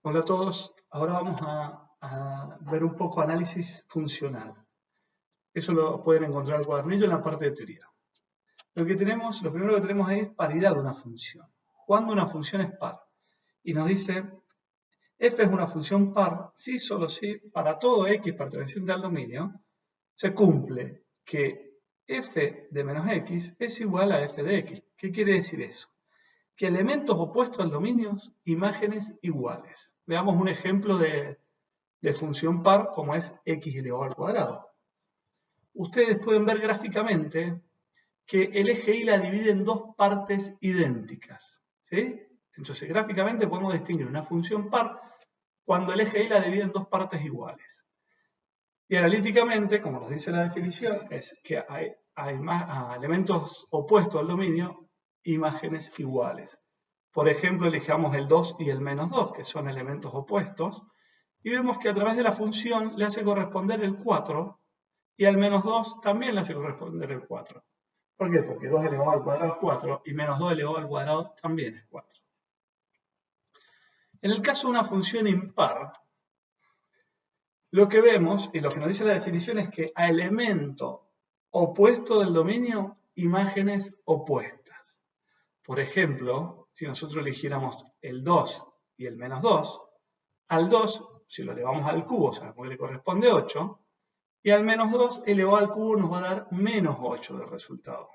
Hola a todos. Ahora vamos a ver un poco análisis funcional. Eso lo pueden encontrar en el cuadernillo en la parte de teoría. Lo primero que tenemos ahí es paridad de una función. ¿Cuándo una función es par? Y nos dice, f es una función par si, solo si, para todo x perteneciente al dominio, se cumple que f de menos x es igual a f de x. ¿Qué quiere decir eso? Que elementos opuestos al dominio, imágenes iguales. Veamos un ejemplo de función par como es x elevado al cuadrado. Ustedes pueden ver gráficamente que el eje y la divide en dos partes idénticas. ¿Sí? Entonces, gráficamente podemos distinguir una función par cuando el eje y la divide en dos partes iguales. Y analíticamente, como nos dice la definición, es que hay elementos opuestos al dominio, imágenes iguales. Por ejemplo, elijamos el 2 y el menos 2, que son elementos opuestos, y vemos que a través de la función le hace corresponder el 4, y al menos 2 también le hace corresponder el 4. ¿Por qué? Porque 2 elevado al cuadrado es 4, y menos 2 elevado al cuadrado también es 4. En el caso de una función impar, lo que vemos, y lo que nos dice la definición, es que a elemento opuesto del dominio, imágenes opuestas. Por ejemplo, si nosotros eligiéramos el 2 y el menos 2, al 2, si lo elevamos al cubo, sabemos que le corresponde 8, y al menos 2 elevado al cubo nos va a dar menos 8 de resultado.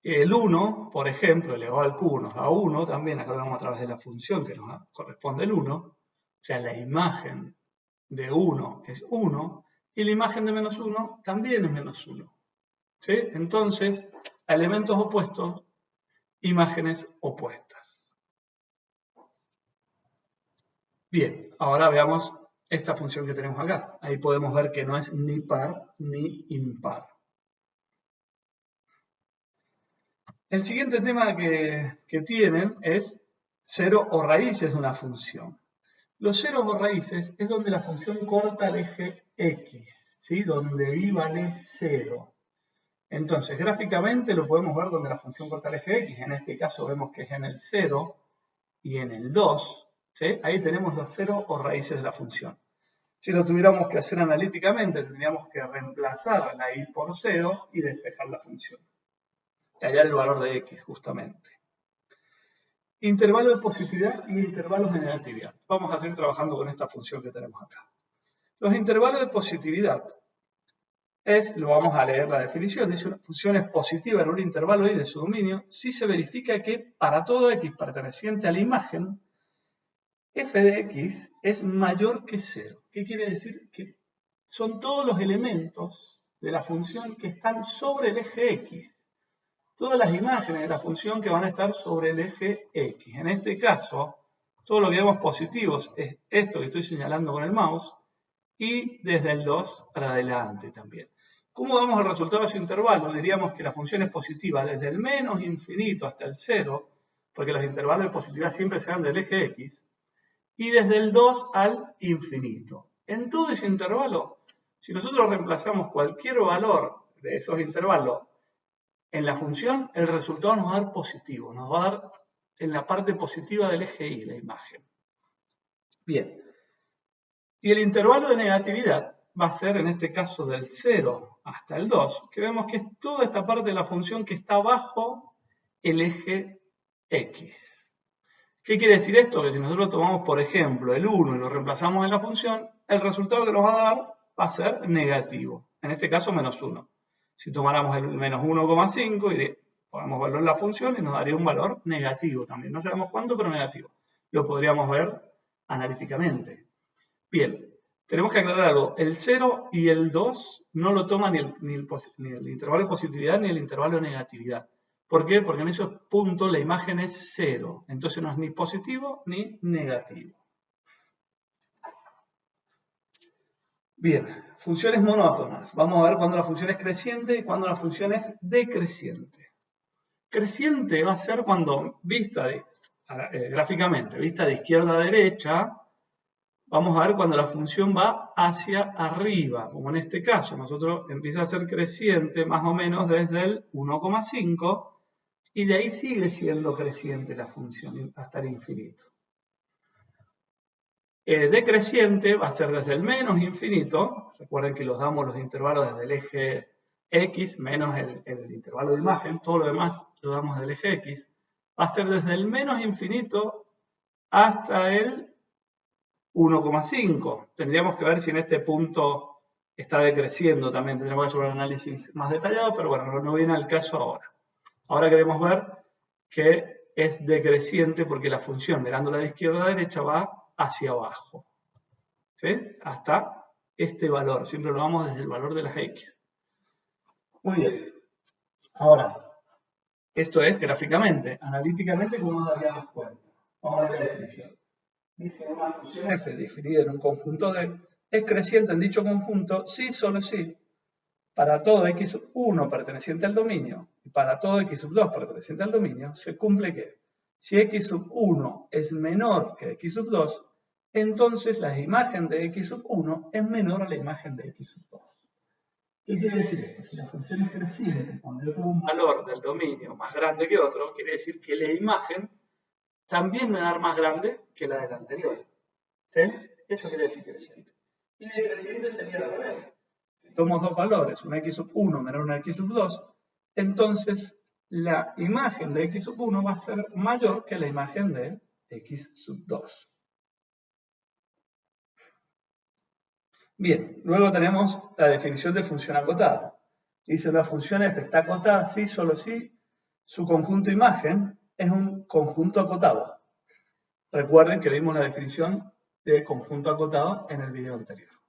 El 1, por ejemplo, elevado al cubo nos da 1, también acá lo vemos a través de la función que nos corresponde el 1, o sea, la imagen de 1 es 1, y la imagen de menos 1 también es menos 1. ¿Sí? Entonces, a elementos opuestos, imágenes opuestas. Bien, ahora veamos esta función que tenemos acá. Ahí podemos ver que no es ni par ni impar. El siguiente tema que tienen es cero o raíces de una función. Los ceros o raíces es donde la función corta el eje x, ¿sí? Donde y vale 0. Entonces, gráficamente lo podemos ver donde la función corta el eje x. En este caso vemos que es en el 0 y en el 2. ¿Sí? Ahí tenemos los ceros o raíces de la función. Si lo tuviéramos que hacer analíticamente, tendríamos que reemplazar la y por 0 y despejar la función. Y hallar el valor de x, justamente. Intervalo de positividad y intervalos de negatividad. Vamos a seguir trabajando con esta función que tenemos acá. Los intervalos de positividad lo vamos a leer la definición, dice una función es positiva en un intervalo y de su dominio si se verifica que para todo x perteneciente a la imagen, f de x es mayor que 0. ¿Qué quiere decir? Que son todos los elementos de la función que están sobre el eje x. Todas las imágenes de la función que van a estar sobre el eje x. En este caso, todo lo que vemos positivos es esto que estoy señalando con el mouse y desde el 2 para adelante también. ¿Cómo damos el resultado de ese intervalo? Diríamos que la función es positiva desde el menos infinito hasta el 0, porque los intervalos de positividad siempre serán del eje x, y desde el 2 al infinito. En todo ese intervalo, si nosotros reemplazamos cualquier valor de esos intervalos en la función, el resultado nos va a dar positivo, nos va a dar en la parte positiva del eje y la imagen. Bien. Y el intervalo de negatividad va a ser, en este caso, del 0 hasta el 2, que vemos que es toda esta parte de la función que está bajo el eje x. ¿Qué quiere decir esto? Que si nosotros tomamos, por ejemplo, el 1 y lo reemplazamos en la función, el resultado que nos va a dar va a ser negativo. En este caso, menos 1. Si tomáramos el menos 1,5 y podemos verlo en la función y nos daría un valor negativo también. No sabemos cuánto, pero negativo. Lo podríamos ver analíticamente. Bien, tenemos que aclarar algo. El 0 y el 2 no lo toman ni el intervalo de positividad ni el intervalo de negatividad. ¿Por qué? Porque en esos puntos la imagen es 0. Entonces no es ni positivo ni negativo. Bien, funciones monótonas. Vamos a ver cuándo la función es creciente y cuándo la función es decreciente. Creciente va a ser cuando, gráficamente, vista de izquierda a derecha, vamos a ver cuando la función va hacia arriba, como en este caso. Nosotros empieza a ser creciente más o menos desde el 1,5 y de ahí sigue siendo creciente la función hasta el infinito. decreciente va a ser desde el menos infinito. Recuerden que los damos los intervalos desde el eje X menos el intervalo de imagen. Todo lo demás lo damos del eje X. Va a ser desde el menos infinito hasta el 1,5. Tendríamos que ver si en este punto está decreciendo también. Tendríamos que hacer un análisis más detallado, pero bueno, no viene al caso ahora. Ahora queremos ver que es decreciente porque la función mirándola de izquierda a derecha va hacia abajo. ¿Sí? Hasta este valor. Siempre lo vamos desde el valor de las X. Muy bien. Ahora, esto es gráficamente. Analíticamente, ¿cómo nos daríamos cuenta? Vamos a ver la definición. Dice una función f definida en un conjunto D es creciente en dicho conjunto si, solo si, para todo x1 perteneciente al dominio y para todo x2 perteneciente al dominio, se cumple que si x1 es menor que x2, entonces la imagen de x1 es menor a la imagen de x2. ¿Qué quiere decir esto? Si la función es creciente, cuando yo tengo un valor del dominio más grande que otro, quiere decir que la imagen también me va a dar más grande que la del anterior. ¿Sí? Eso quiere decir creciente. Y decreciente sería al revés. Si tomo dos valores, un x1 menor a un x2, entonces la imagen de x1 va a ser mayor que la imagen de x2. Bien, luego tenemos la definición de función acotada. Dice una función f está acotada si, solo si, su conjunto imagen es un conjunto acotado. Recuerden que vimos la definición de conjunto acotado en el video anterior.